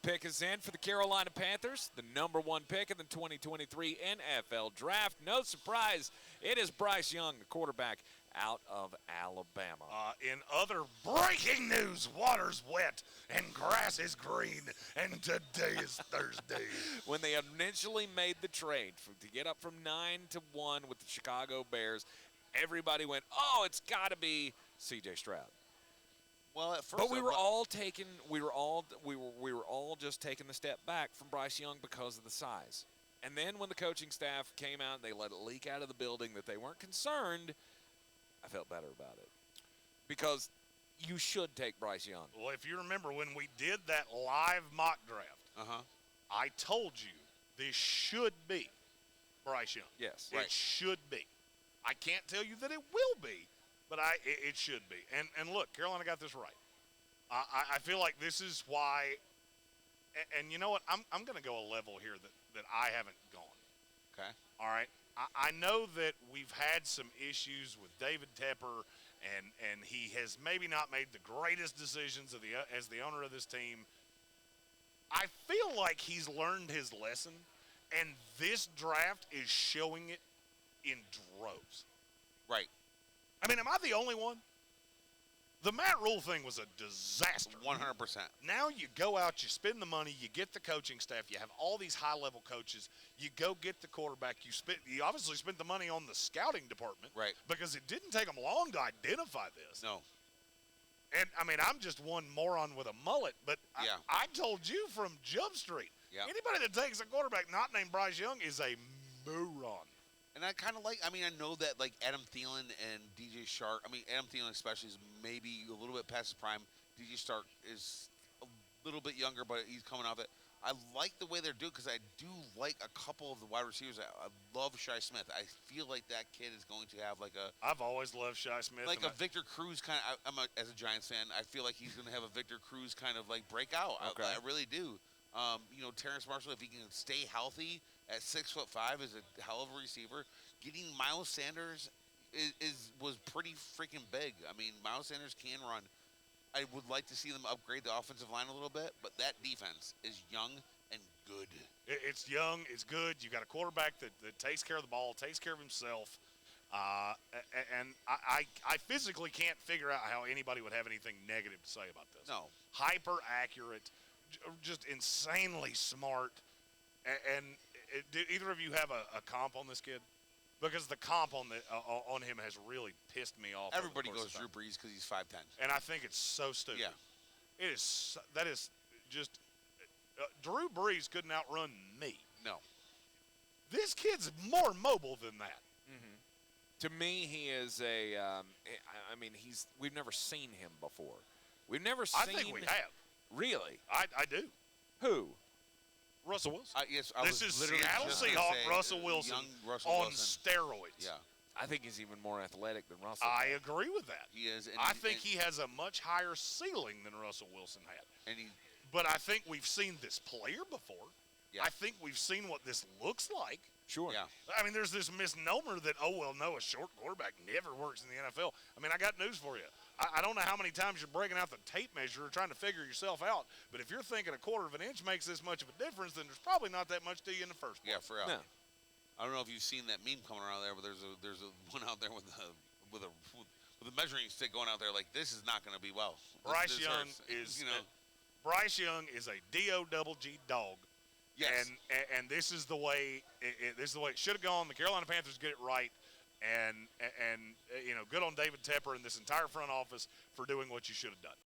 pick is in for the Carolina Panthers, the number 1 pick in the 2023 NFL Draft. No surprise, it is Bryce Young, the quarterback out of Alabama. In other breaking news, water's wet and grass is green, and today is Thursday. When they initially made the trade to get up from 9-1 with the Chicago Bears, everybody went, "Oh, it's got to be C.J. Stroud." Well, at first, but we were all just taking the step back from Bryce Young because of the size. And then when the coaching staff came out and they let it leak out of the building that they weren't concerned, I felt better about it. Because you should take Bryce Young. Well, if you remember when we did that live mock draft, I told you this should be Bryce Young. Yes. It should be. I can't tell you that it will be, but it should be. And look, Carolina got this right. I feel like this is why, and you know what? I'm going to go a level here that I haven't gone. Okay. All right. I know that we've had some issues with David Tepper, and he has maybe not made the greatest decisions as the owner of this team. I feel like he's learned his lesson, and this draft is showing it in droves. Right. I mean, am I the only one? The Matt Rule thing was a disaster. 100%. Now you go out, you spend the money, you get the coaching staff, you have all these high-level coaches, you go get the quarterback, you obviously spent the money on the scouting department. Right. Because it didn't take them long to identify this. No. And, I mean, I'm just one moron with a mullet, but yeah. I told you from Jump Street, anybody that takes a quarterback not named Bryce Young is a moron. And I kind of I know that, Adam Thielen and DJ Shark, Adam Thielen especially is maybe a little bit past his prime. DJ Shark is a little bit younger, but he's coming off it. I like the way they're doing because I do like a couple of the wide receivers. I love Shi Smith. I feel like that kid is going to have I've always loved Shi Smith. Like a Victor Cruz kind of, as a Giants fan, I feel like he's going to have a Victor Cruz kind of breakout. Okay. I really do. Terrence Marshall, if he can stay healthy at 6'5", is a hell of a receiver. Getting Miles Sanders was pretty freaking big. Miles Sanders can run. I would like to see them upgrade the offensive line a little bit, but that defense is young and good. It's young, it's good. You got a quarterback that takes care of the ball, takes care of himself. And I physically can't figure out how anybody would have anything negative to say about this. No. Hyper accurate, just insanely smart. And do either of you have a comp on this kid? Because the comp on him has really pissed me off. Everybody goes Drew Brees because he's 5'10". And I think it's so stupid. Yeah. That is just Drew Brees couldn't outrun me. No. This kid's more mobile than that. Mm-hmm. To me, he is we've never seen him before. We've never seen. I think we have. Really? I do. Who? Russell Wilson. Yes, this is Seattle Seahawk Russell Wilson on steroids. Yeah. I think he's even more athletic than Russell. I agree with that. He is. I think he has a much higher ceiling than Russell Wilson had. But I think we've seen this player before. Yeah. I think we've seen what this looks like. Sure. Yeah. There's this misnomer that, a short quarterback never works in the NFL. I got news for you. I don't know how many times you're breaking out the tape measure trying to figure yourself out, but if you're thinking a quarter of an inch makes this much of a difference, then there's probably not that much to you in the first place. Yeah, for real. No. I don't know if you've seen that meme coming around there, but there's a one out there with a measuring stick going out there this is not going to be well. Bryce Young is a D-O-double-G dog. Yes. And this is the way it should have gone. The Carolina Panthers get it right. And good on David Tepper and this entire front office for doing what you should have done.